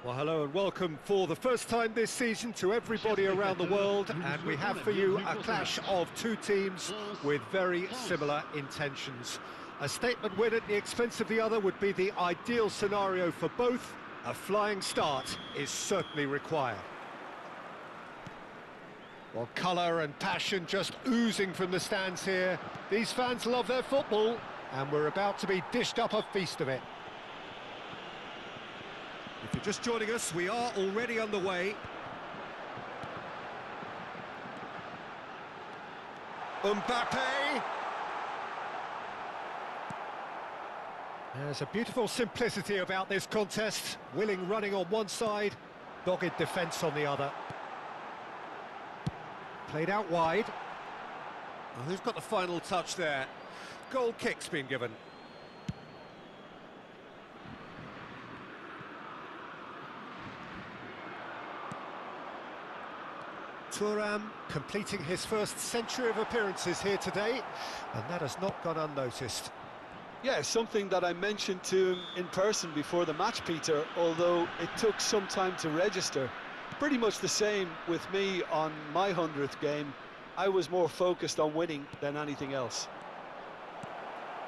Well, hello and welcome for the first time this season to everybody around the world, and we have for you a clash of two teams with very similar intentions. A statement win at the expense of the other would be the ideal scenario for both. A flying start is certainly required. Well, colour and passion just oozing from the stands here. These fans love their football, and we're about to be dished up a feast of it. If you're just joining us, we are already underway. Mbappe! There's a beautiful simplicity about this contest. Willing running on one side, dogged defence on the other. Played out wide. Oh, who's got the final touch there? Goal kick's been given. Thuram completing his first century of appearances here today, and that has not gone unnoticed. Yeah, something that I mentioned to him in person before the match, Peter, although it took some time to register. Pretty much the same with me on my 100th game. I was more focused on winning than anything else.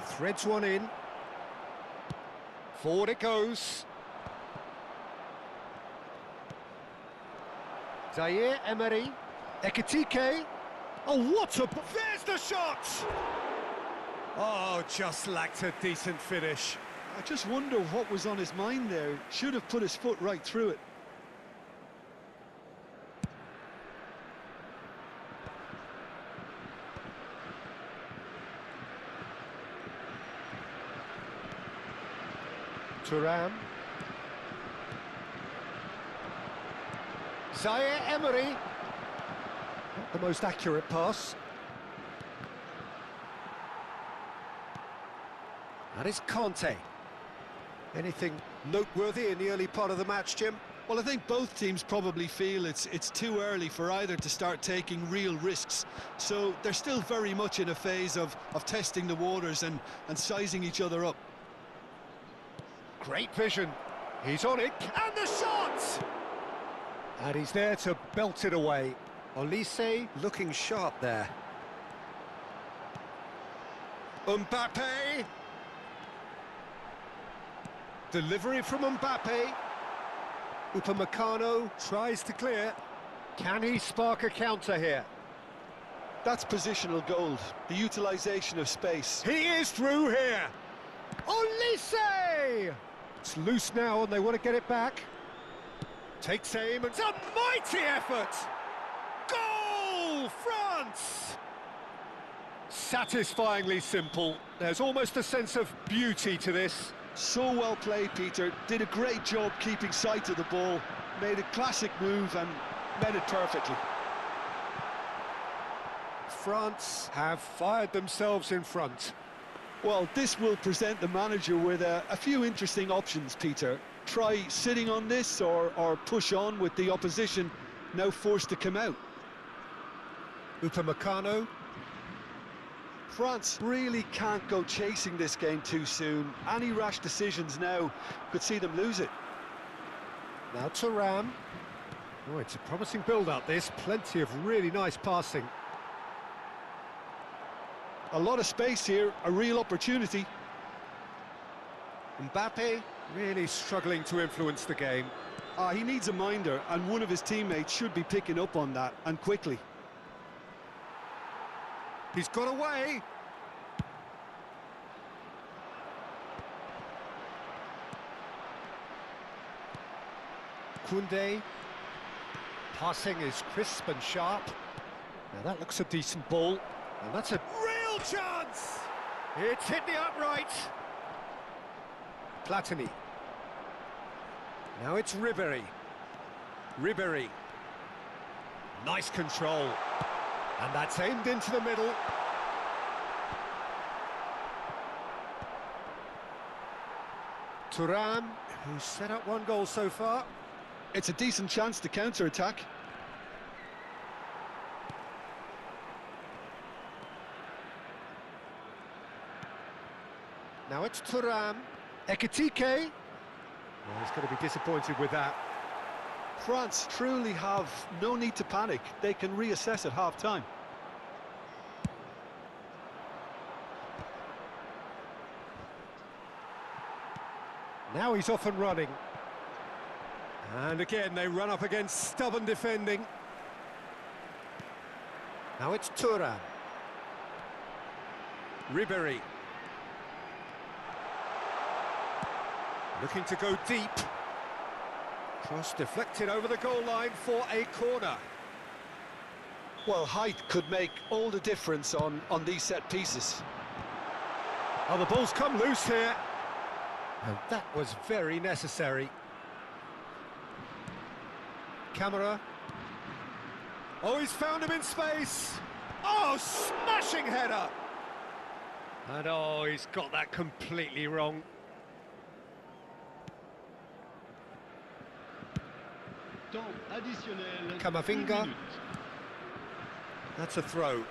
Threads one in. Forward it goes. Zaire Emery, Ekitike. Oh, what a... There's the shot! Oh, just lacked a decent finish. I just wonder what was on his mind there. Should have put his foot right through it. Thuram. Zaire Emery. Not the most accurate pass. That is Conte. Anything noteworthy in the early part of the match, Jim? Well, I think both teams probably feel it's too early for either to start taking real risks. So they're still very much in a phase of testing the waters and sizing each other up. Great vision. He's on it. And the shot! And he's there to belt it away. Olise looking sharp there. Mbappe. Delivery from Mbappe. Upamecano tries to clear. Can he spark a counter here? That's positional gold, the utilisation of space. He is through here. Olise! It's loose now and they want to get it back. Takes aim, it's a mighty effort! Goal! France! Satisfyingly simple. There's almost a sense of beauty to this. So well played, Peter. Did a great job keeping sight of the ball. Made a classic move and met it perfectly. France have fired themselves in front. Well, this will present the manager with a few interesting options, Peter. Try sitting on this or push on with the opposition now forced to come out. Upamecano. France really can't go chasing this game too soon. Any rash decisions now could see them lose it. Now Thuram. Oh, it's a promising build-up, this. Plenty of really nice passing. A lot of space here, a real opportunity. Mbappe really struggling to influence the game. He needs a minder, and one of his teammates should be picking up on that, and quickly. He's got away. Koundé. Passing is crisp and sharp. Now that looks a decent ball. And that's a real chance! It's hit the upright. Platini. Now it's Ribéry. Ribéry. Nice control. And that's aimed into the middle. Thuram, who's set up one goal so far. It's a decent chance to counter-attack. Now it's Thuram. Ekitike. Well, he's going to be disappointed with that. France truly have no need to panic. They can reassess at half-time. Now he's off and running. And again, they run up against stubborn defending. Now it's Thuram. Ribéry. Looking to go deep. Cross deflected over the goal line for a corner. Well, height could make all the difference on these set pieces. Oh, the ball's come loose here. And that was very necessary. Camera. Oh, he's found him in space. Oh, smashing header. And oh, he's got that completely wrong. Camavinga. That's a throw.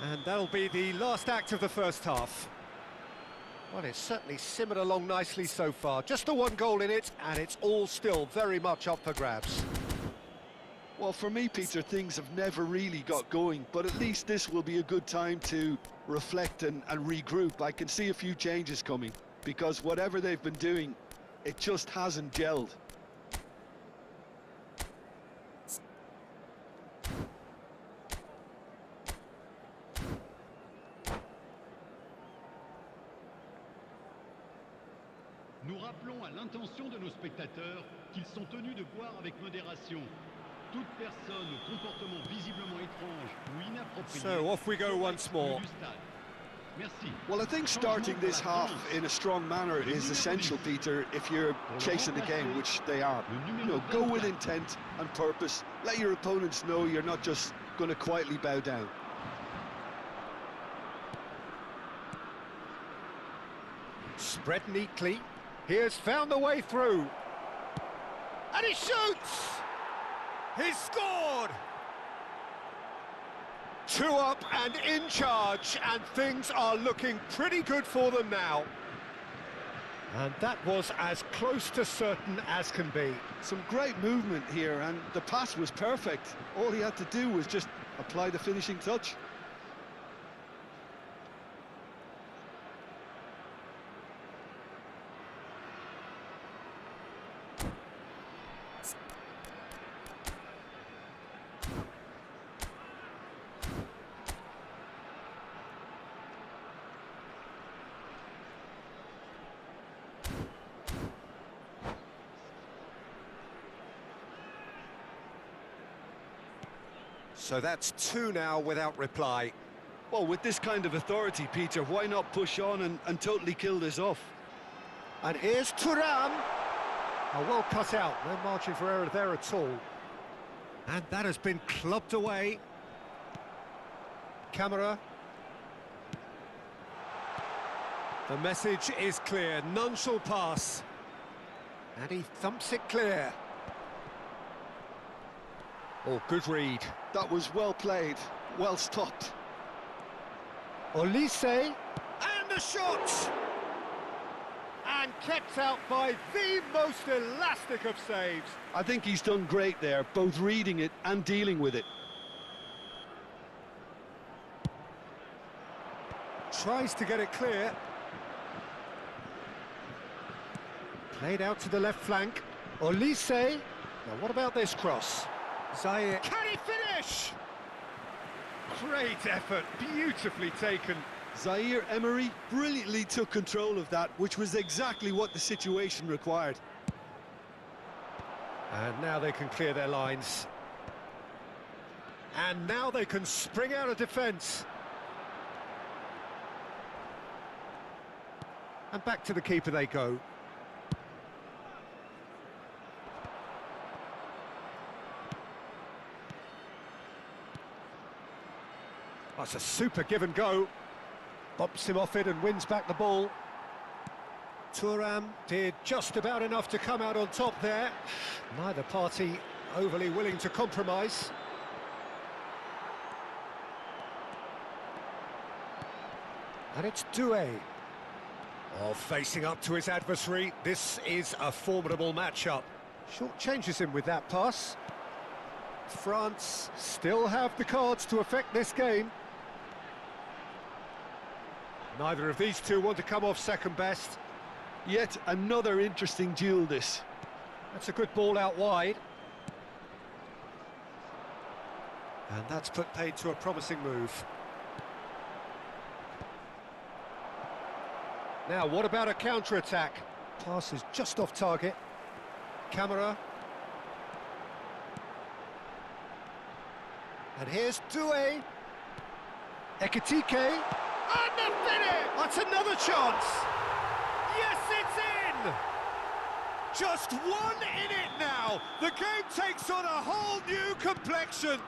And that'll be the last act of the first half. Well, it's certainly simmered along nicely so far. Just the one goal in it, and it's all still very much up for grabs. Well, for me, Peter, things have never really got going, but at least this will be a good time to reflect and regroup. I can see a few changes coming, because whatever they've been doing, it just hasn't gelled. Nous rappelons à l'intention de nos spectateurs qu'ils sont tenus de boire avec modération. Toute personne au comportement visiblement étrange ou inapproprié. So off we go once more. Merci. Well, I think starting this half in a strong manner is essential, Peter, if you're chasing the game, which they are. You know, go with intent and purpose. Let your opponents know you're not just going to quietly bow down. Spread neatly. Here's found the way through. And he shoots! He's scored! 2 up and in charge, and things are looking pretty good for them now. And that was as close to certain as can be. Some great movement here, and the pass was perfect. All he had to do was just apply the finishing touch. So that's 2 now without reply. Well, with this kind of authority, Peter, why not push on and totally kill this off? And here's Thuram. Oh, well cut out, no margin for error there at all. And that has been clubbed away. Camera. The message is clear, none shall pass. And he thumps it clear. Oh, good read. That was well played, well stopped. Olise, and the shot! And kept out by the most elastic of saves. I think he's done great there, both reading it and dealing with it. Tries to get it clear. Played out to the left flank. Olise. Now what about this cross? Zaire. Can he finish? Great effort, beautifully taken. Zaire Emery brilliantly took control of that, which was exactly what the situation required. And now they can clear their lines. And now they can spring out of defence. And back to the keeper they go. That's a super give and go. Bumps him off it and wins back the ball. Thuram did just about enough to come out on top there. Neither party overly willing to compromise. And it's Doué. Oh, facing up to his adversary. This is a formidable matchup. Short changes him with that pass. France still have the cards to affect this game. Neither of these two want to come off second best. Yet another interesting duel, this. That's a good ball out wide. And that's put paid to a promising move. Now, what about a counter-attack? Pass is just off target. Camera. And here's Doué. Ekitike. And the finish! That's another chance! Yes, it's in! Just one in it now! The game takes on a whole new complexion!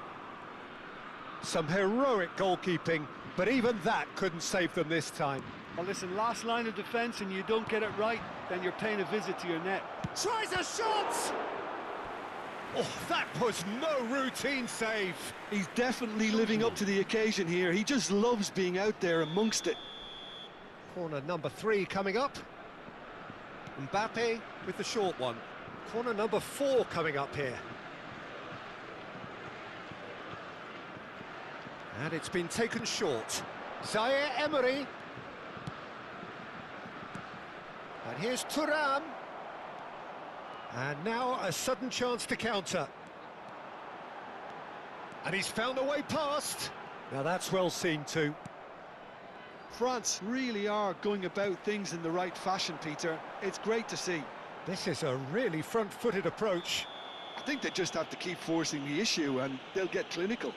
Some heroic goalkeeping, but even that couldn't save them this time. Well, listen, last line of defence and you don't get it right, then you're paying a visit to your net. Tries a shot! Oh, that was no routine save. He's definitely living up to the occasion here. He just loves being out there amongst it. Corner number 3 coming up. Mbappe with the short one. Corner number 4 coming up here. And it's been taken short. Zaire Emery. And here's Thuram. And now a sudden chance to counter. And he's found a way past. Now that's well seen too. France really are going about things in the right fashion, Peter. It's great to see. This is a really front-footed approach. I think they just have to keep forcing the issue and they'll get clinical.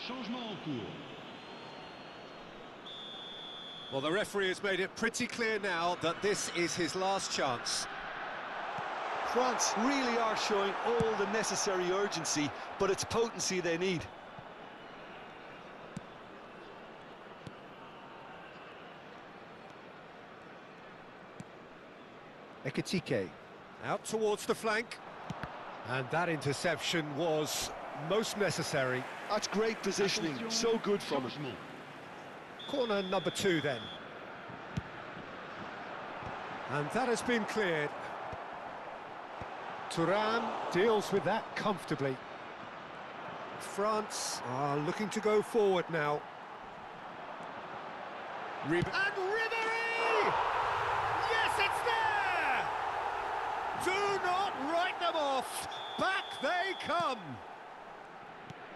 Changement en cours. Well, the referee has made it pretty clear now that this is his last chance. France really are showing all the necessary urgency, but it's potency they need. Ekitike out towards the flank. And that interception was most necessary. That's great positioning, so good from him. Corner number 2 then. And that has been cleared. Thuram deals with that comfortably. France are looking to go forward now. And Ribéry! Yes, it's there! Do not write them off. Back they come.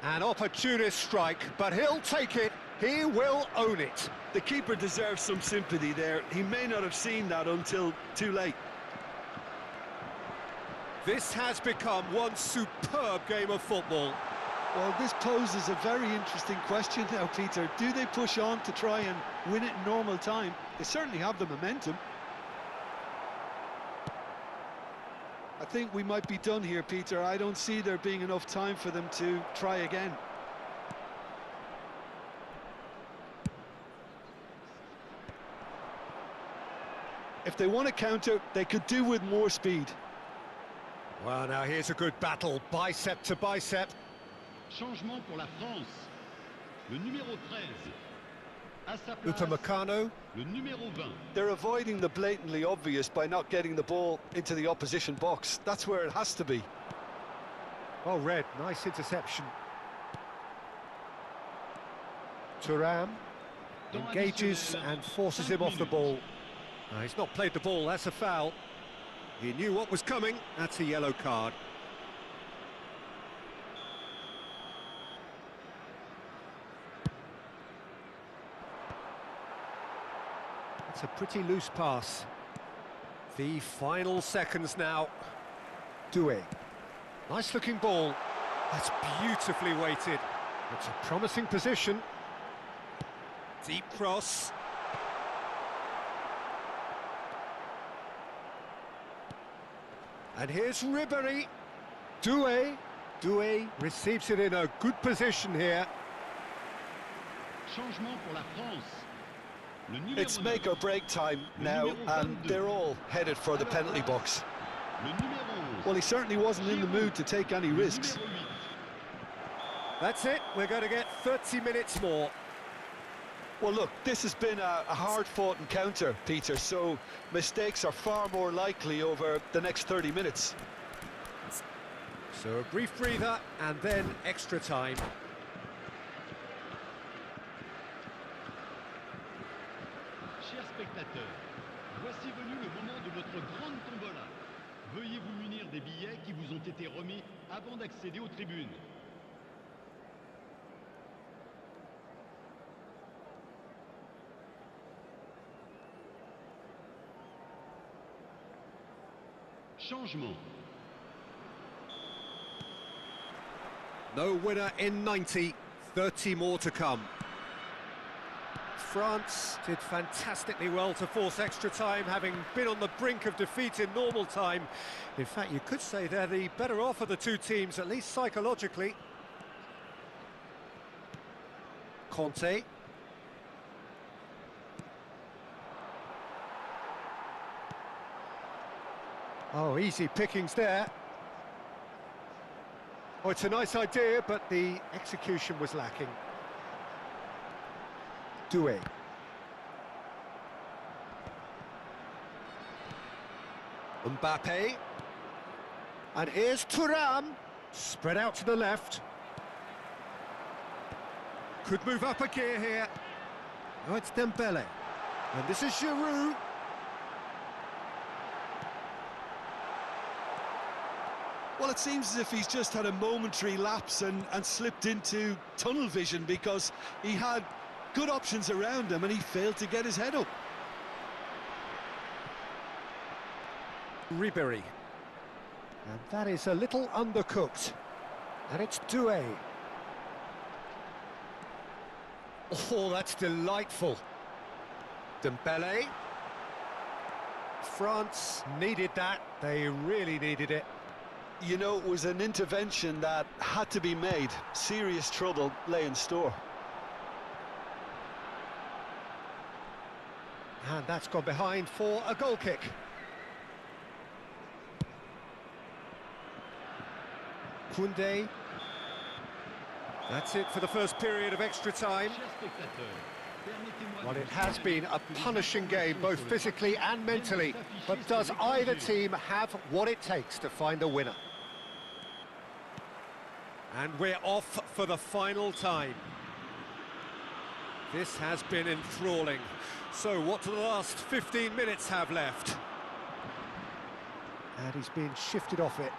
An opportunist strike, but he'll take it. He will own it. The keeper deserves some sympathy there. He may not have seen that until too late. This has become one superb game of football. Well, this poses a very interesting question now, Peter. Do they push on to try and win it in normal time? They certainly have the momentum. I think we might be done here, Peter. I don't see there being enough time for them to try again. If they want to counter, they could do with more speed. Well, now here's a good battle, bicep to bicep. Changement pour la France. Le numéro 13. À sa place, Upamecano. le numéro 20. They're avoiding the blatantly obvious by not getting the ball into the opposition box. That's where it has to be. Oh, Red, nice interception. Thuram engages and forces him off the ball. He's not played the ball, that's a foul. He knew what was coming, that's a yellow card. It's a pretty loose pass. The final seconds now. Doué. Nice looking ball. That's beautifully weighted. It's a promising position. Deep cross. And here's Ribéry. Doué. Doué receives it in a good position here. Changement pour la France. Le numéro It's make or break time now, and they're all headed for the penalty box. Le numéro Well, he certainly wasn't in the mood to take any risks. numéro 8. That's it, we're going to get 30 minutes more. Well, look, this has been a hard-fought encounter, Peter, so mistakes are far more likely over the next 30 minutes. So a brief breather and then extra time. Chers spectateurs, voici venu le moment de votre grande tombola. Veuillez vous munir des billets qui vous ont été remis avant d'accéder aux tribunes. Changement. No winner in 90, 30 more to come. France did fantastically well to force extra time, having been on the brink of defeat in normal time. In fact, you could say they're the better off of the two teams, at least psychologically. Conte. Oh, easy pickings there. Oh, it's a nice idea, but the execution was lacking. Doué. Mbappe. And here's Thuram. Spread out to the left. Could move up a gear here. Oh, it's Dembele. And this is Giroud. Well, it seems as if he's just had a momentary lapse and slipped into tunnel vision, because he had good options around him and he failed to get his head up. Ribéry. And that is a little undercooked. And it's Doué. Oh, that's delightful. Dembele. France needed that. They really needed it. You know, it was an intervention that had to be made. Serious trouble lay in store. And that's gone behind for a goal kick. Koundé. That's it for the first period of extra time. Chers spectateurs, permettez-moi Well, de it vous has been a punishing game, both physically and mentally. But does either team have what it takes to find a winner? And we're off for the final time. This has been enthralling. So what do the last 15 minutes have left? And he's being shifted off it.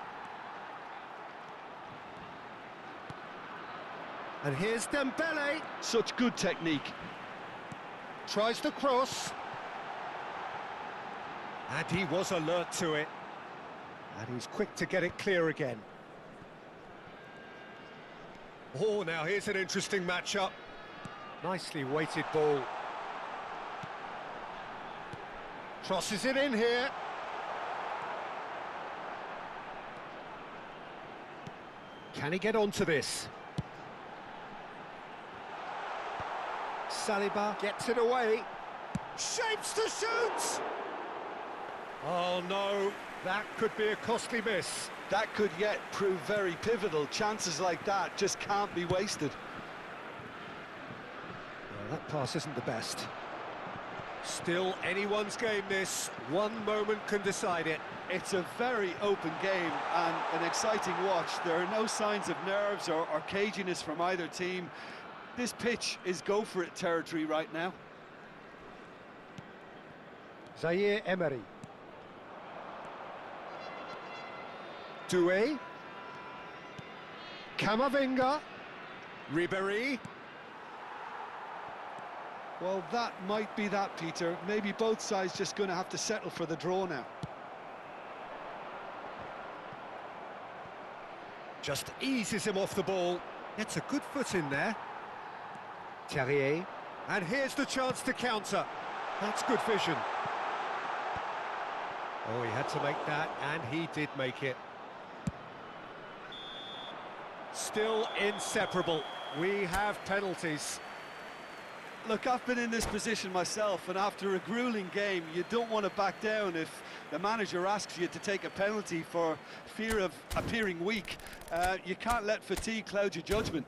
And here's Dembele. Such good technique. Tries to cross. And he was alert to it. And he's quick to get it clear again. Oh, now here's an interesting matchup. Nicely weighted ball. Crosses it in here. Can he get onto this? Saliba gets it away. Shapes to shoot! Oh no, that could be a costly miss. That could yet prove very pivotal. Chances like that just can't be wasted. Well, that pass isn't the best. Still anyone's game this. One moment can decide it. It's a very open game and an exciting watch. There are no signs of nerves or caginess from either team. This pitch is go-for-it territory right now. Zaire Emery. Doué. Camavinga. Ribéry. Well, that might be that, Peter. Maybe both sides just going to have to settle for the draw now. Just eases him off the ball. Gets a good foot in there. Terrier. And here's the chance to counter. That's good vision. Oh, he had to make that, and he did make it. Still inseparable. We have penalties. Look, I've been in this position myself, and after a grueling game, you don't want to back down if the manager asks you to take a penalty for fear of appearing weak. You can't let fatigue cloud your judgment.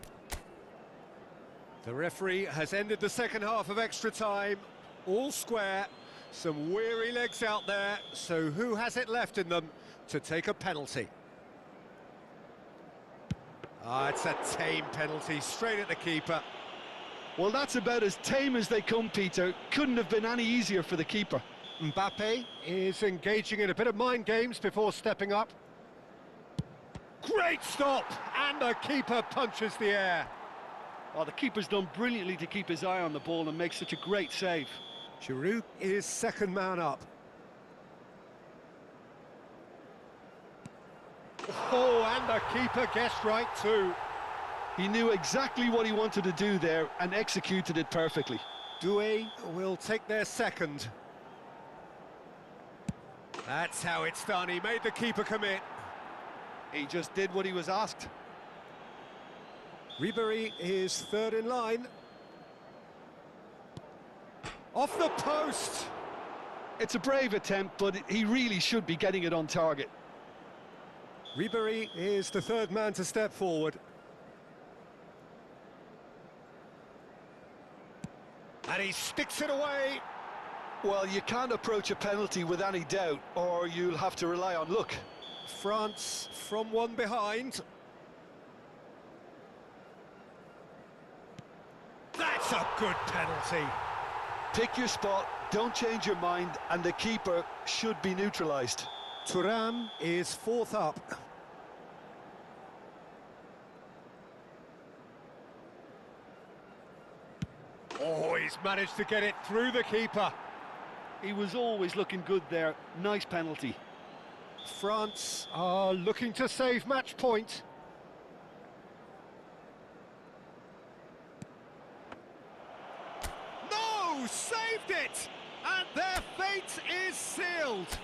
The referee has ended the second half of extra time. All square. Some weary legs out there. So who has it left in them to take a penalty? It's a tame penalty, straight at the keeper. Well, that's about as tame as they come, Peter. Couldn't have been any easier for the keeper. Mbappe is engaging in a bit of mind games before stepping up. Great stop! And the keeper punches the air. Oh, the keeper's done brilliantly to keep his eye on the ball and make such a great save. Giroud is second man up. Oh, and the keeper guessed right too. He knew exactly what he wanted to do there and executed it perfectly. Doué will take their second. That's how it's done. He made the keeper commit. He just did what he was asked. Ribéry is third in line. Off the post! It's a brave attempt, but he really should be getting it on target. Ribéry is the third man to step forward. And he sticks it away. Well, you can't approach a penalty with any doubt, or you'll have to rely on luck. France from one behind. That's a good penalty. Pick your spot, don't change your mind, and the keeper should be neutralised. Thuram is fourth up. Oh, he's managed to get it through the keeper. He was always looking good there. Nice penalty. France are looking to save match point. No! Saved it! And their fate is sealed!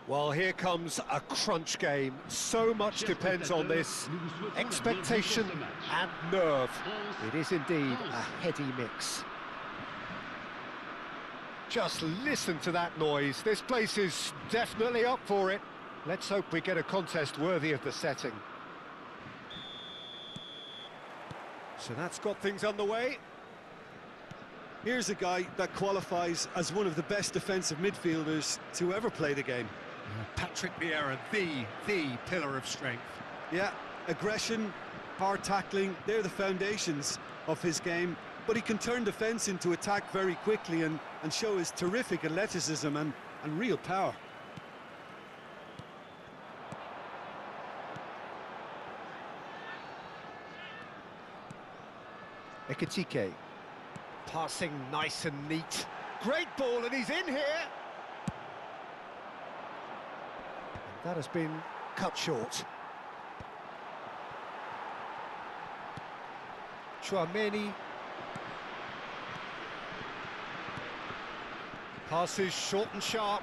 Well, here comes a crunch game. So much depends on this. Expectation and nerve. It is indeed a heady mix. Just listen to that noise. This place is definitely up for it. Let's hope we get a contest worthy of the setting. So that's got things underway. Here's a guy that qualifies as one of the best defensive midfielders to ever play the game. Patrick Vieira, the pillar of strength. Yeah, aggression, hard tackling, they're the foundations of his game. But he can turn defence into attack very quickly and show his terrific athleticism and real power. Ekitike. Passing nice and neat. Great ball, and he's in here. That has been cut short. Chouameni. Passes short and sharp.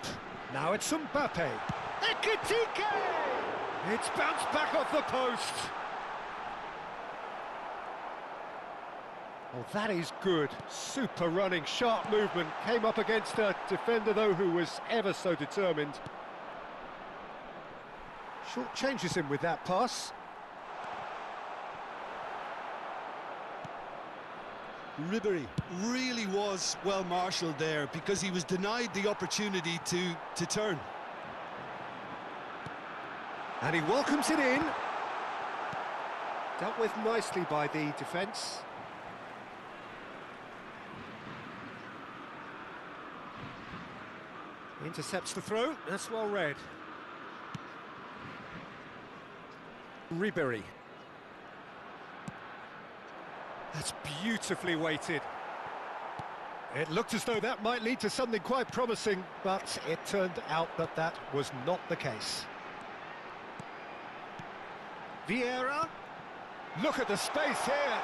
Now it's Mbappe. Ekitike! It's bounced back off the post. Oh, that is good. Super running, sharp movement. Came up against a defender, though, who was ever so determined. Short changes him with that pass. Ribéry really was well marshalled there because he was denied the opportunity to turn. And he welcomes it in. Dealt with nicely by the defence. Intercepts the throw, that's well read. Ribéry. That's beautifully weighted. It looked as though that might lead to something quite promising, but it turned out that that was not the case. Vieira. Look at the space here.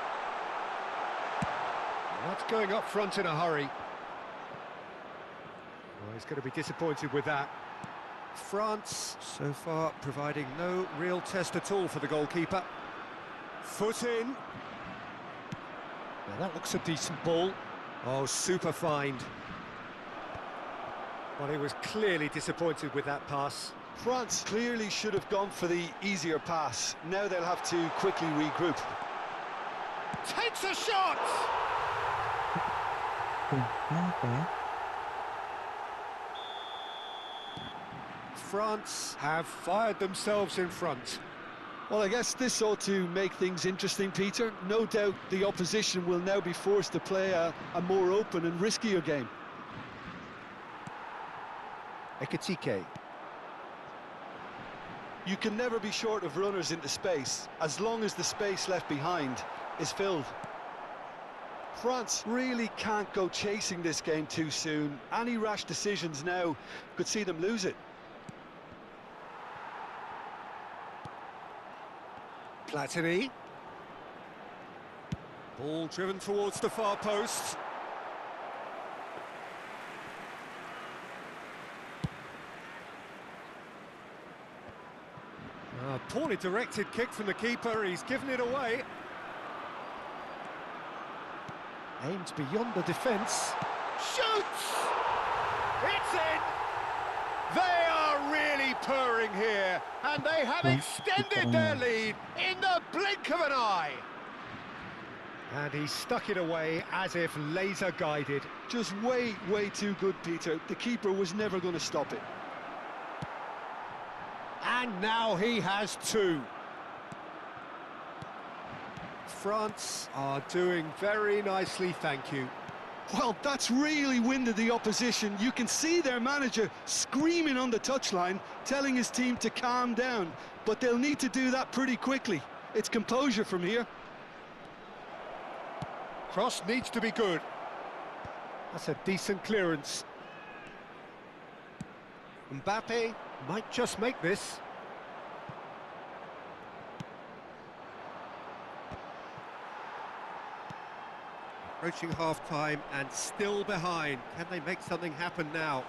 Not going up front in a hurry. Well, he's going to be disappointed with that. France, so far, providing no real test at all for the goalkeeper. Foot in. Now that looks a decent ball. Oh, super find. Well, he was clearly disappointed with that pass. France clearly should have gone for the easier pass. Now they'll have to quickly regroup. Takes a shot! France have fired themselves in front. Well, I guess this ought to make things interesting, Peter. No doubt the opposition will now be forced to play a more open and riskier game. Ekitike. You can never be short of runners into space, as long as the space left behind is filled. France really can't go chasing this game too soon. Any rash decisions now could see them lose it. Platini. Ball driven towards the far post. Poorly directed kick from the keeper, he's given it away. Aimed beyond the defence. Shoots! It's in! They are really purring here, and they have extended their lead in the blink of an eye. And he stuck it away as if laser guided. Just way too good, Peter. The keeper was never going to stop it. And now he has two. France are doing very nicely, thank you. Well, that's really winded the opposition. You can see their manager screaming on the touchline, telling his team to calm down. But they'll need to do that pretty quickly. It's composure from here. Cross needs to be good. That's a decent clearance. Mbappe might just make this. Approaching half-time and still behind. Can they make something happen now?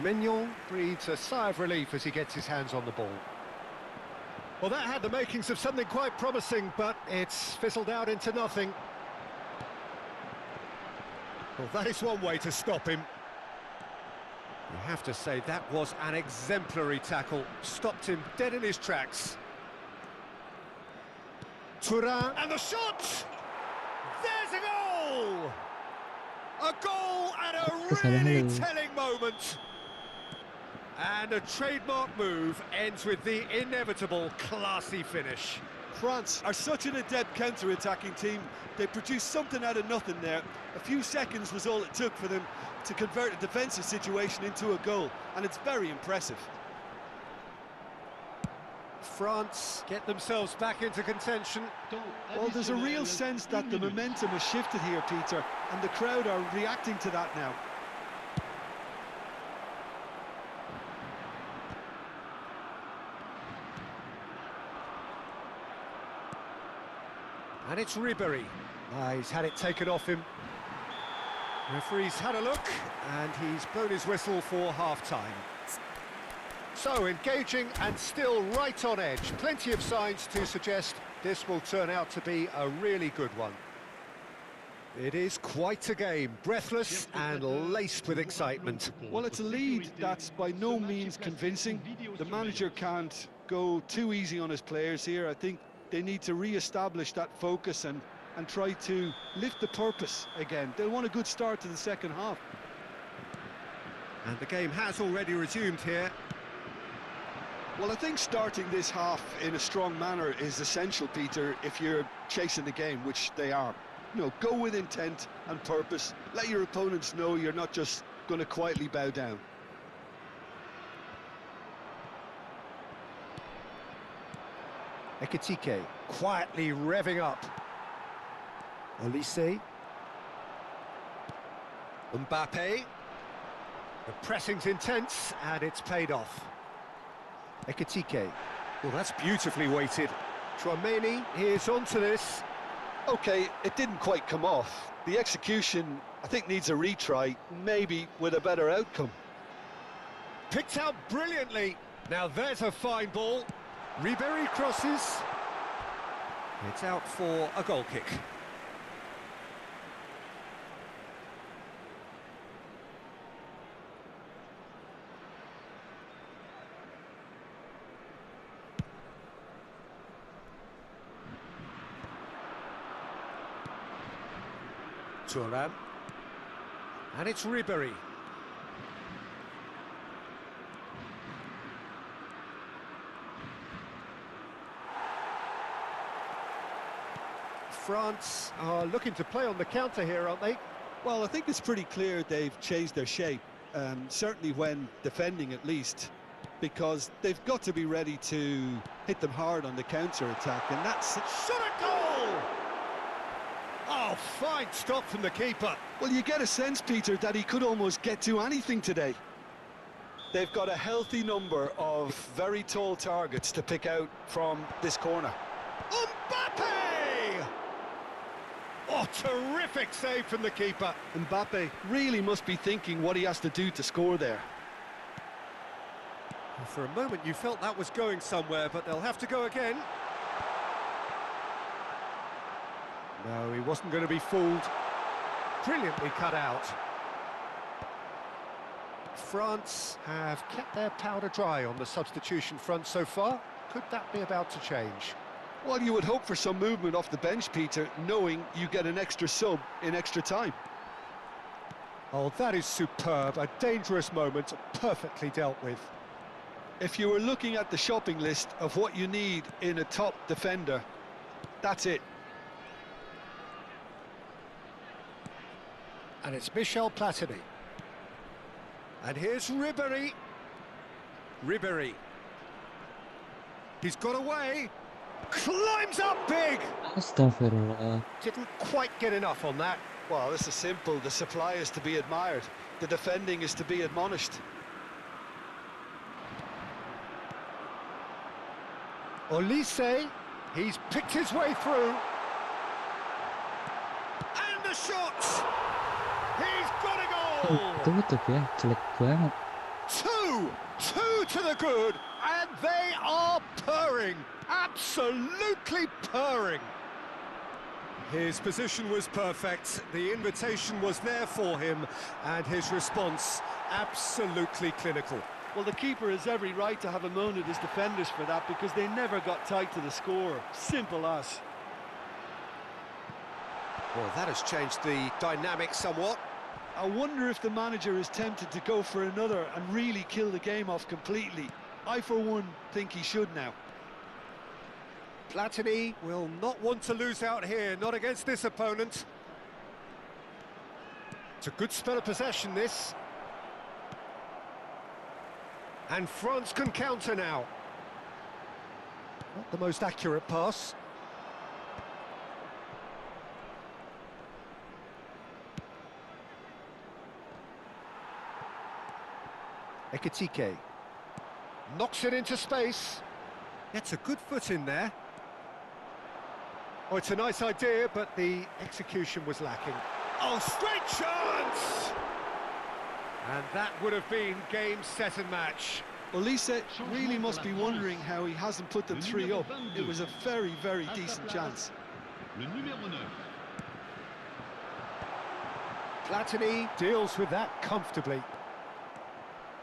Mignon breathes a sigh of relief as he gets his hands on the ball. Well, that had the makings of something quite promising, but it's fizzled out into nothing. Well, that is one way to stop him. You have to say that was an exemplary tackle. Stopped him dead in his tracks. Thuram, and the shot! There's a goal! A goal at a really telling moment. And a trademark move ends with the inevitable classy finish. France are such an adept counter-attacking team. They produced something out of nothing there. A few seconds was all it took for them to convert a defensive situation into a goal, and it's very impressive. France get themselves back into contention. Well, there's a real sense that the momentum has shifted here, Peter, and the crowd are reacting to that now. And it's Ribéry. He's had it taken off him. Referee's had a look, and he's blown his whistle for half-time. So, engaging and still right on edge. Plenty of signs to suggest this will turn out to be a really good one. It is quite a game, breathless and laced with excitement. Well, it's a lead that's by no means convincing. The manager can't go too easy on his players here. I think they need to re-establish that focus and try to lift the purpose again. They'll want a good start to the second half. And the game has already resumed here. Well, I think starting this half in a strong manner is essential, Peter, if you're chasing the game, which they are. You know, go with intent and purpose. Let your opponents know you're not just going to quietly bow down. Ekitike quietly revving up. Olise. Mbappe. The pressing's intense and it's paid off. Ekitike. Well, that's beautifully weighted. Chouameni is onto this. Okay, it didn't quite come off. The execution, I think, needs a retry, maybe with a better outcome. Picked out brilliantly. Now there's a fine ball. Ribéry crosses. It's out for a goal kick. Thuram. And it's Ribéry. France are looking to play on the counter here, aren't they? Well, I think it's pretty clear they've changed their shape, certainly when defending at least, because they've got to be ready to hit them hard on the counter-attack, and that's... Shot a goal! Oh, fine stop from the keeper. Well, you get a sense, Peter, that he could almost get to anything today. They've got a healthy number of very tall targets to pick out from this corner. Mbappe! Oh, terrific save from the keeper. Mbappe really must be thinking what he has to do to score there. For a moment you felt that was going somewhere, but they'll have to go again. No, he wasn't going to be fooled. Brilliantly cut out. France have kept their powder dry on the substitution front so far. Could that be about to change? Well, you would hope for some movement off the bench, Peter, knowing you get an extra sub in extra time. Oh, that is superb. A dangerous moment, perfectly dealt with. If you were looking at the shopping list of what you need in a top defender, that's it. And it's Michel Platini. And here's Ribéry. Ribéry. He's got away. Climbs up big. Astaghfirullah. Didn't quite get enough on that. Well, this is simple. The supply is to be admired. The defending is to be admonished. Olise. He's picked his way through. And the shot. He's got a goal. Tutup ya, jelek banget. Two to the good, and they are purring, absolutely purring. His position was perfect, the invitation was there for him, and his response absolutely clinical. Well, the keeper has every right to have a moan at his defenders for that, because they never got tight to the score. Simple as. Well, that has changed the dynamic somewhat. I wonder if the manager is tempted to go for another and really kill the game off completely. I, for one, think he should now. Platini will not want to lose out here, not against this opponent. It's a good spell of possession, this. And France can counter now. Not the most accurate pass. Ekitike knocks it into space. Gets a good foot in there. Oh, it's a nice idea, but the execution was lacking. Oh, straight chance! And that would have been game, set and match. Well, Lisa really must be wondering how he hasn't put them 3 up. It was a very, very decent chance. Le numéro 9. Platini deals with that comfortably.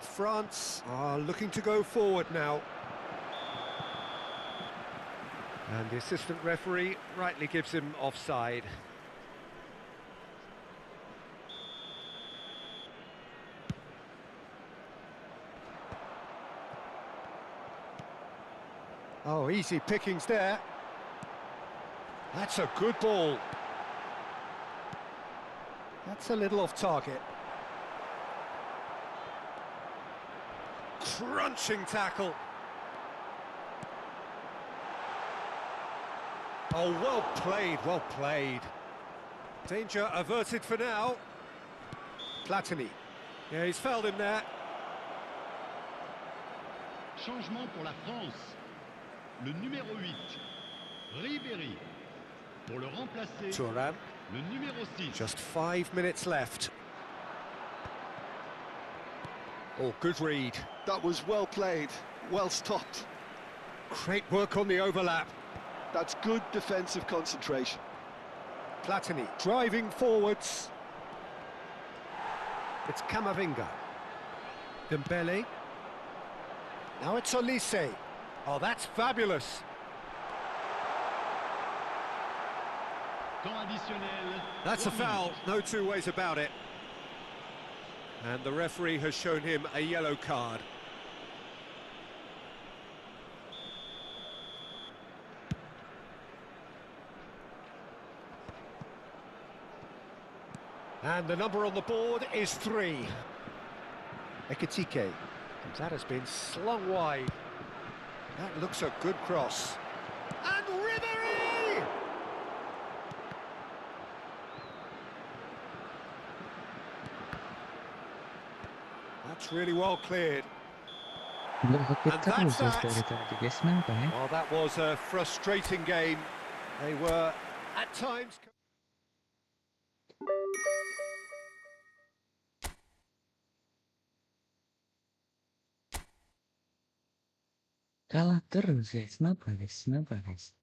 France are looking to go forward now. And the assistant referee rightly gives him offside. Oh, easy pickings there. That's a good ball. That's a little off target. Crunching tackle. Oh, well played, well played. Danger averted for now. Platini. Yeah, he's fouled him there. Changement pour la France. Le numéro 8, Ribéry. Pour le remplacer, Thuram. le numéro 6. Just 5 minutes left. Oh, good read. That was well played, well stopped. Great work on the overlap. That's good defensive concentration. Platini driving forwards. It's Camavinga. Dembele. Now it's Olise. Oh, that's fabulous. Temps additionnel. That's a 3 foul, minutes. no two ways about it. And the referee has shown him a yellow card. And the number on the board is 3. Ekitike. That has been slung wide. That looks a good cross. And Ribéry! That's really well cleared. Belum And kita that's khusus that. dari tadi guys, kenapa ya? Well, that was a frustrating game. They were, at times... Kalah terus guys, kenapa guys? Kenapa guys?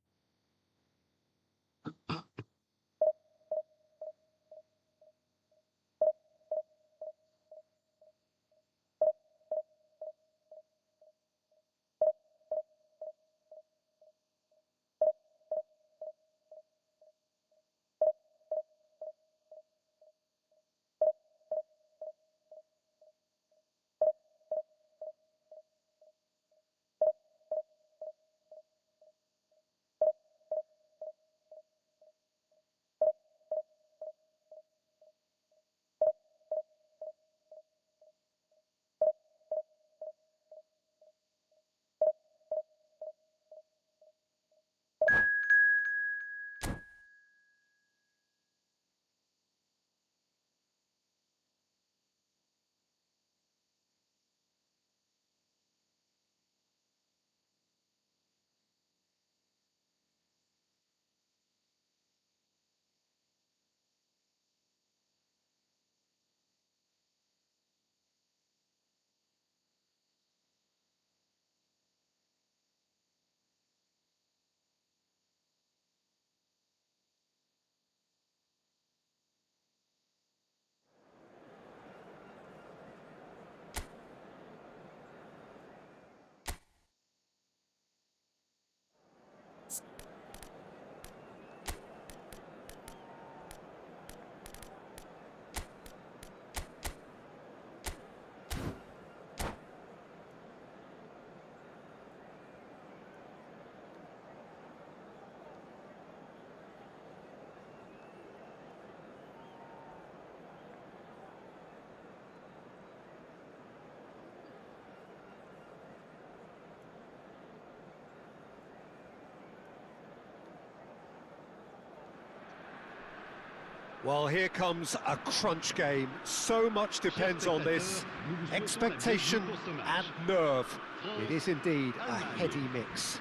Well, here comes a crunch game. So much depends on this. Expectation and nerve. It is indeed a heady mix.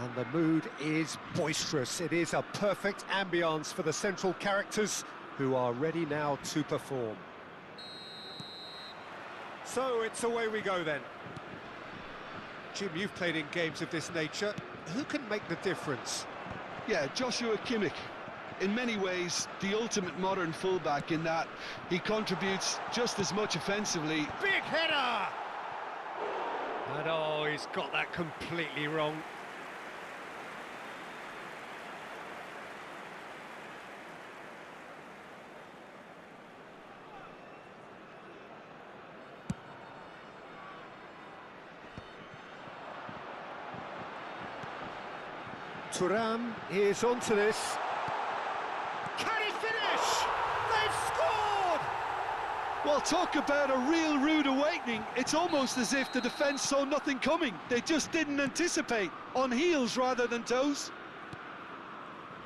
And the mood is boisterous. It is a perfect ambience for the central characters who are ready now to perform. So it's away we go then. Jim, you've played in games of this nature. Who can make the difference? Yeah, Joshua Kimmich. In many ways, the ultimate modern fullback in that he contributes just as much offensively. Big header! And oh, he's got that completely wrong. Thuram is onto this. Can he finish? They've scored! Well, talk about a real rude awakening. It's almost as if the defence saw nothing coming. They just didn't anticipate. On heels rather than toes.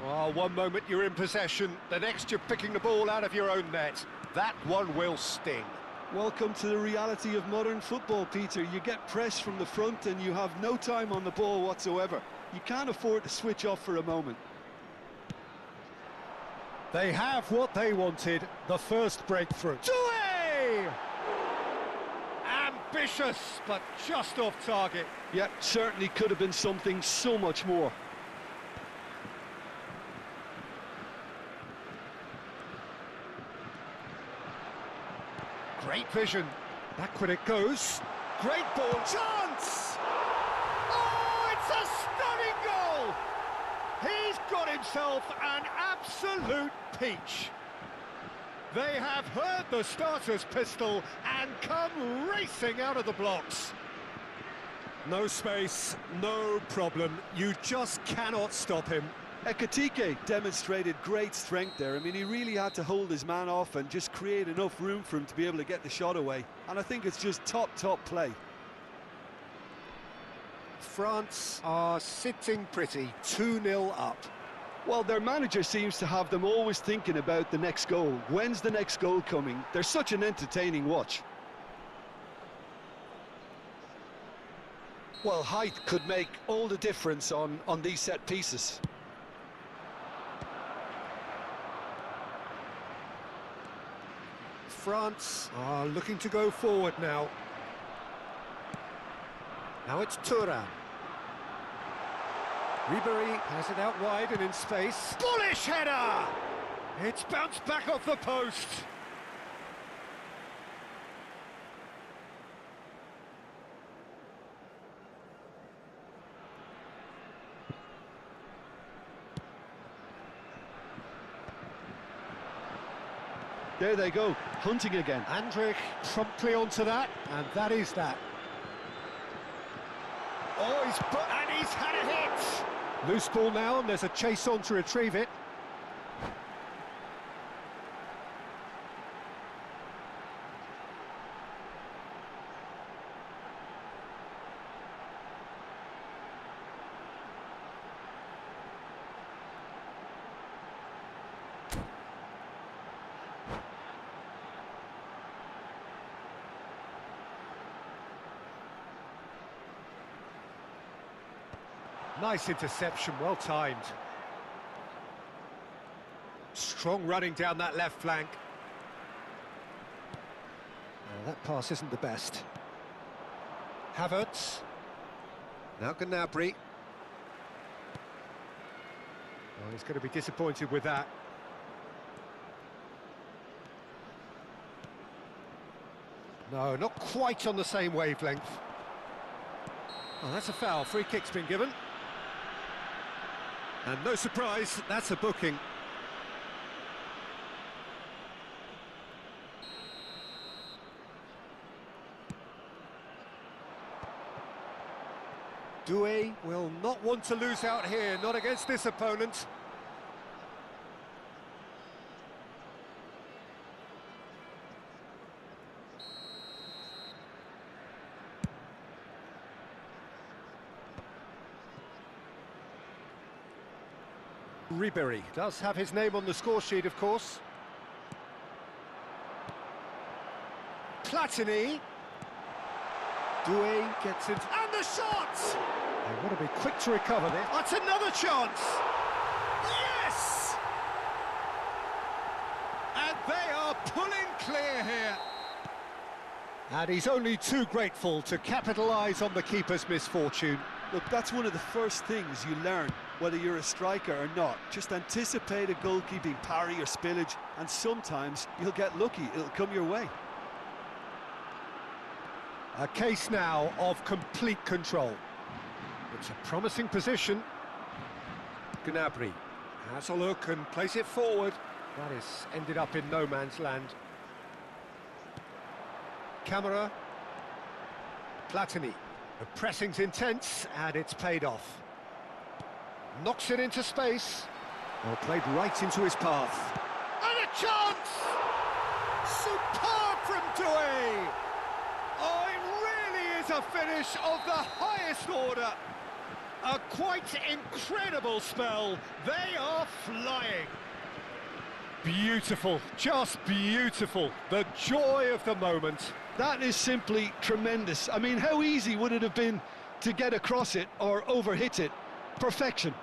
Oh, one moment you're in possession, the next you're picking the ball out of your own net. That one will sting. Welcome to the reality of modern football, Peter. You get pressed from the front and you have no time on the ball whatsoever. You can't afford to switch off for a moment. They have what they wanted, the first breakthrough. Doué! Ambitious, but just off target. Yeah, certainly could have been something so much more. Great vision. Backward it goes. Great ball. Chance! Oh, it's a stunning goal! He's got himself an absolute peach. They have heard the starter's pistol and come racing out of the blocks. No space, no problem. You just cannot stop him. Ekitike demonstrated great strength there. I mean, he really had to hold his man off and just create enough room for him to be able to get the shot away. And I think it's just top play. France are sitting pretty, 2-0 up. Well, their manager seems to have them always thinking about the next goal. When's the next goal coming? They're such an entertaining watch. Well, height could make all the difference on these set pieces. France are looking to go forward now. Now it's Thuram. Ribéry has it out wide and in space. Bullish header! It's bounced back off the post. There they go, hunting again. Andrich promptly onto that, and that is that. Oh, he's had a hit! Loose ball now, and there's a chase on to retrieve it. Nice interception, well timed. Strong running down that left flank. Oh, that pass isn't the best. Havertz. Now Gnabry. Oh, he's going to be disappointed with that. No, not quite on the same wavelength. Oh, that's a foul. Free kick's been given. And no surprise, that's a booking. Doué will not want to lose out here, not against this opponent. Ribery does have his name on the score sheet, of course. Platini. Doué gets it. And the shot! They want to be quick to recover this. That's another chance! Yes! And they are pulling clear here. And he's only too grateful to capitalise on the keeper's misfortune. Look, that's one of the first things you learn, whether you're a striker or not. Just anticipate a goalkeeping parry or spillage, and sometimes you'll get lucky, it'll come your way. A case now of complete control. It's a promising position. Gnabry has a look and plays it forward. That is ended up in no man's land. Camera. Platini. The pressing's intense and it's paid off. Knocks it into space. Well, played right into his path. And a chance! Superb from Doué! Oh, it really is a finish of the highest order. A quite incredible spell. They are flying. Beautiful, just beautiful. The joy of the moment. That is simply tremendous. I mean, how easy would it have been to get across it or overhit it? Perfection.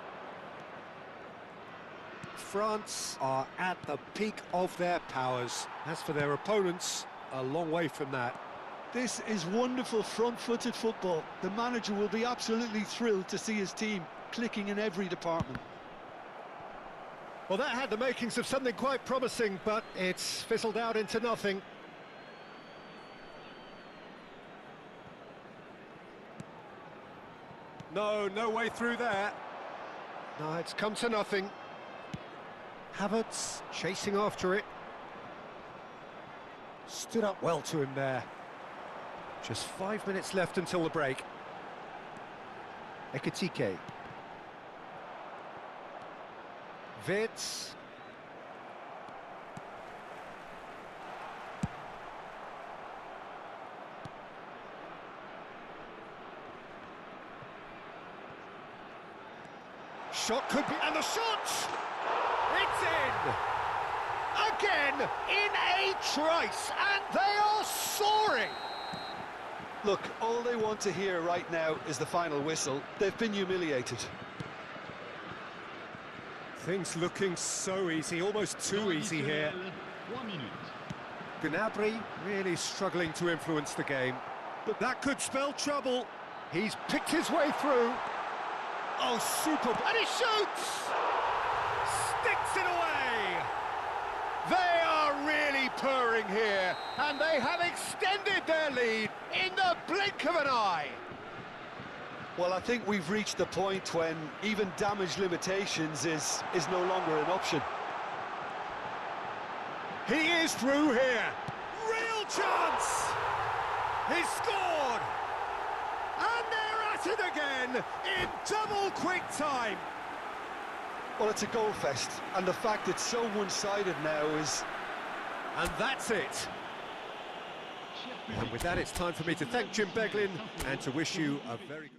France are at the peak of their powers. As for their opponents, a long way from that. This is wonderful front-footed football. The manager will be absolutely thrilled to see his team clicking in every department. Well, that had the makings of something quite promising, but it's fizzled out into nothing. No way through there. No, it's come to nothing. Havertz chasing after it. Stood up well to him there. Just 5 minutes left until the break. Ekitike. Wirtz. Shot could be, and the shot! It's in! Again, in a trice, and they are soaring! Look, all they want to hear right now is the final whistle. They've been humiliated. Things looking so easy, almost too easy here. Gnabry really struggling to influence the game, but that could spell trouble. He's picked his way through. Oh, super! And he shoots! Sticks it away! They are really purring here, and they have extended their lead in the blink of an eye. Well, I think we've reached the point when even damage limitations is no longer an option. He is through here. Real chance! He's scored! And they're at it again in double quick time. Well, it's a goal fest, and the fact it's so one-sided now is... And that's it. And with that, it's time for me to thank Jim Beglin and to wish you a very good...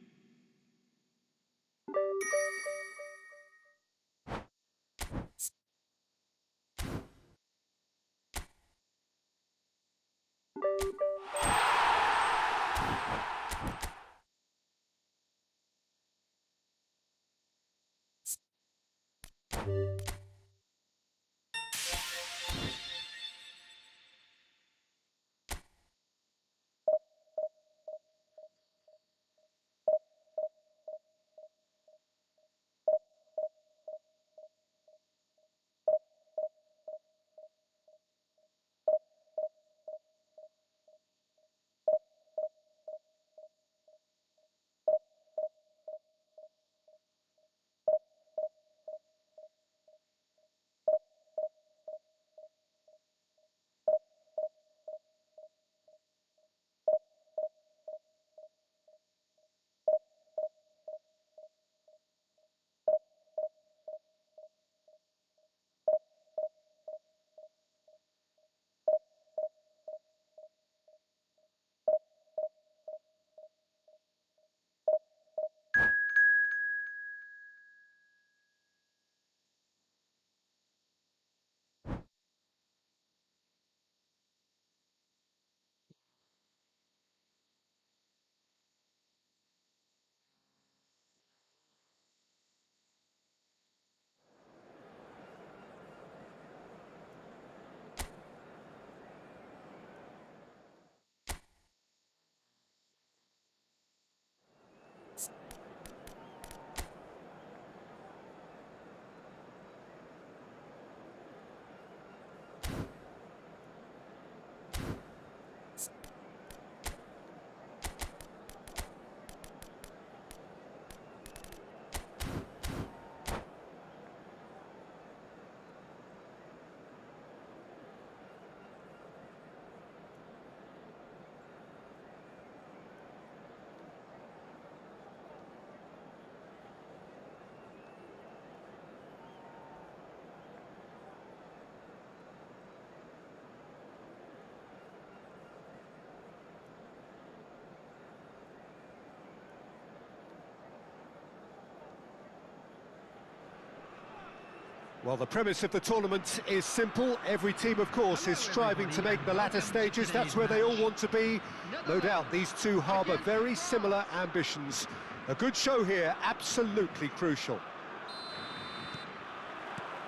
Well, the premise of the tournament is simple. Every team, of course, is striving to make the latter stages. That's where they all want to be. No doubt these two harbour very similar ambitions. A good show here, absolutely crucial.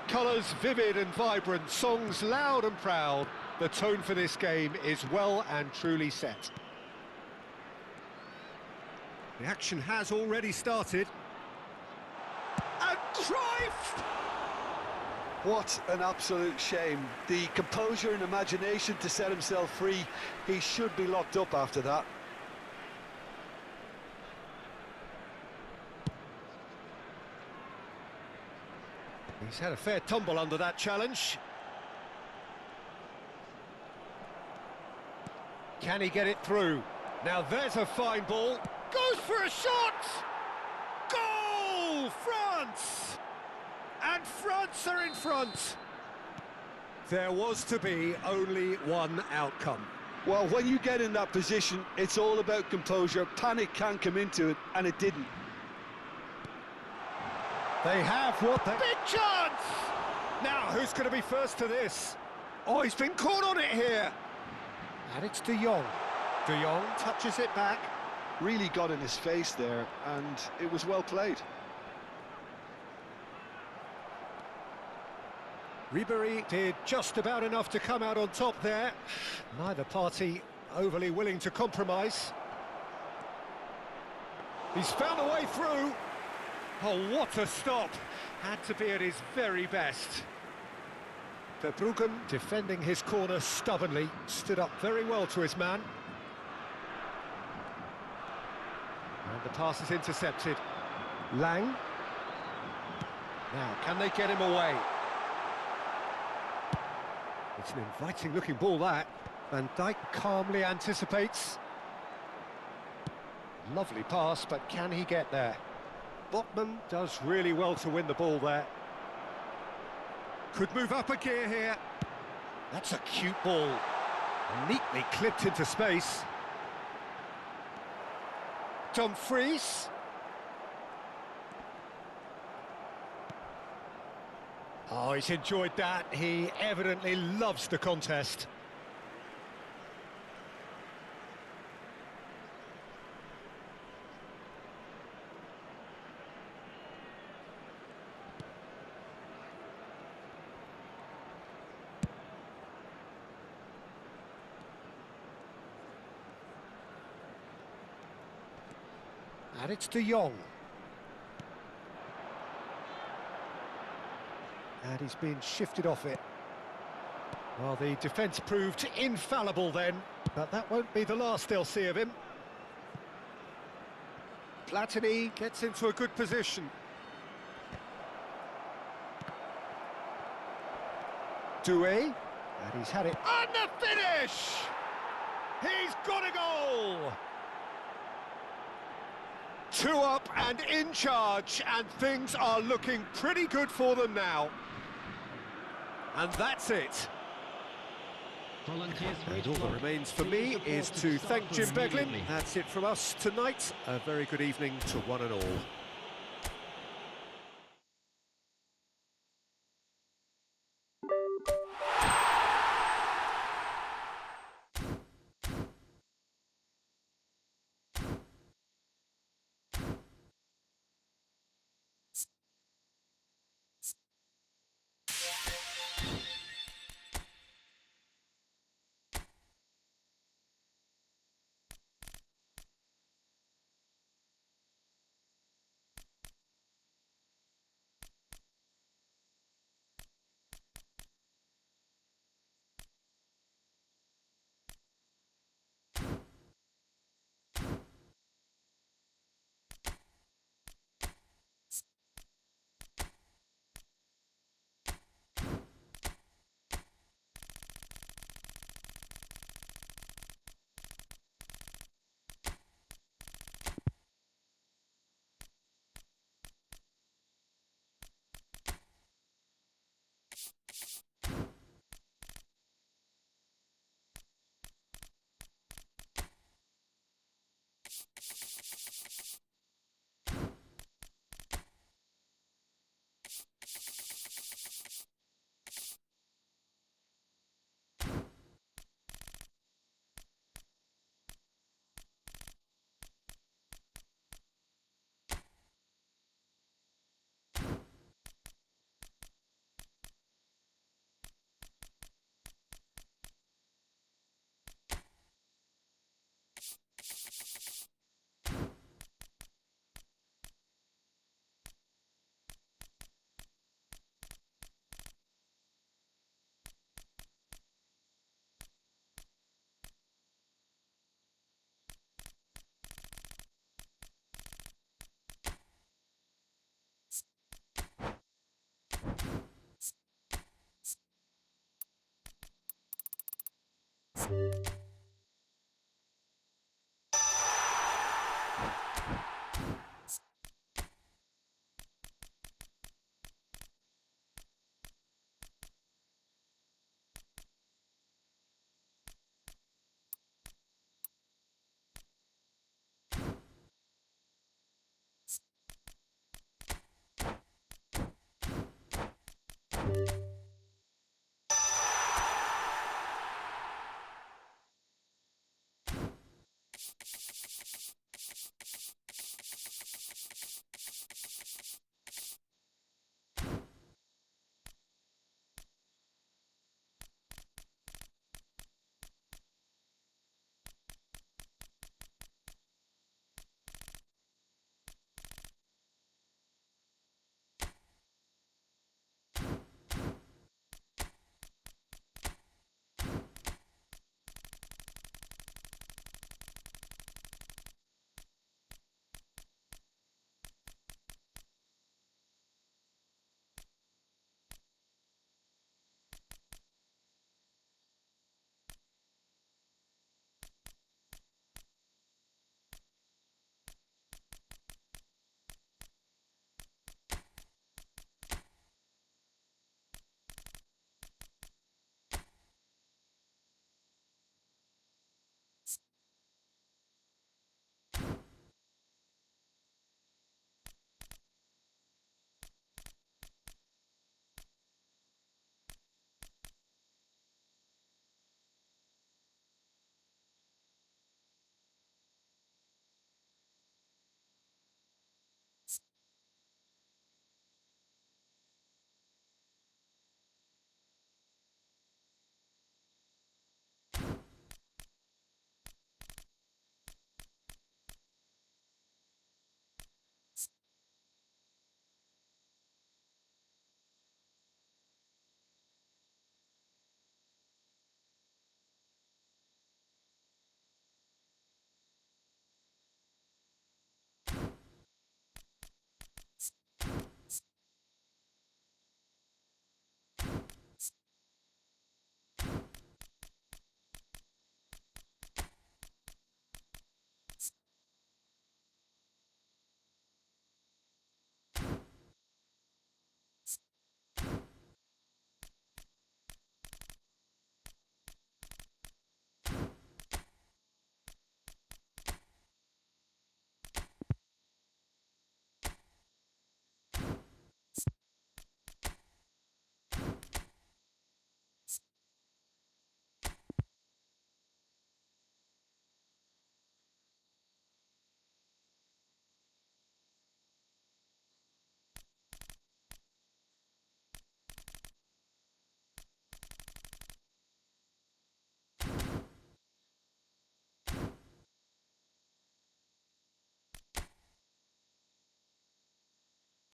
Colours vivid and vibrant, songs loud and proud. The tone for this game is well and truly set. The action has already started. And Cruyff! What an absolute shame. The composure and imagination to set himself free. He should be locked up after that. He's had a fair tumble under that challenge. Can he get it through? Now there's a fine ball. Goes for a shot! Goal! France! And France are in front. There was to be only one outcome. Well, when you get in that position, it's all about composure. Panic can come into it, and it didn't. They have what they... Big chance! Now, who's going to be first to this? Oh, he's been caught on it here. And it's De Jong. De Jong touches it back. Really got in his face there, and it was well played. Ribéry did just about enough to come out on top there. Neither party overly willing to compromise. He's found a way through. Oh, what a stop. Had to be at his very best. Verbruggen, defending his corner stubbornly, stood up very well to his man. And the pass is intercepted. Lang. Now, can they get him away? It's an inviting-looking ball, that. Van Dijk calmly anticipates. Lovely pass, but can he get there? Botman does really well to win the ball there. Could move up a gear here. That's a cute ball. Neatly clipped into space. Dumfries. Oh, he's enjoyed that. He evidently loves the contest. And it's De Jong. And he's been shifted off it. Well, the defence proved infallible then, but that won't be the last they'll see of him. Platini gets into a good position. Doué, and he's had it. And the finish! He's got a goal! 2 up and in charge, and things are looking pretty good for them now. And that's it. And all that remains for me is to thank Jim Beglin. That's it from us tonight. A very good evening to one and all.